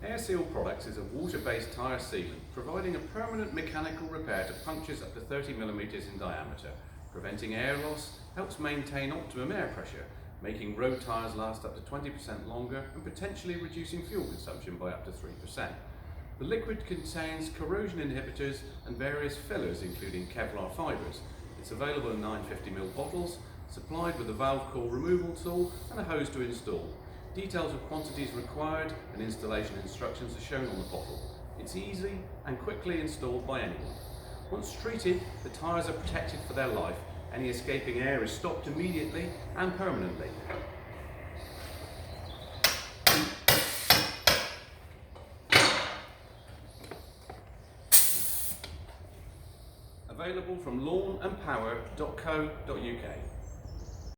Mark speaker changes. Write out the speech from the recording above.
Speaker 1: Air-Seal Products is a water-based tyre sealant providing a permanent mechanical repair to punctures up to 30mm in diameter. Preventing air loss helps maintain optimum air pressure, making road tyres last up to 20% longer and potentially reducing fuel consumption by up to 3%. The liquid contains corrosion inhibitors and various fillers including Kevlar fibres. It's available in 950ml bottles, supplied with a valve core removal tool and a hose to install. Details of quantities required and installation instructions are shown on the bottle. It's easy and quickly installed by anyone. Once treated, the tyres are protected for their life. Any escaping air is stopped immediately and permanently. Available from lawnandpower.co.uk.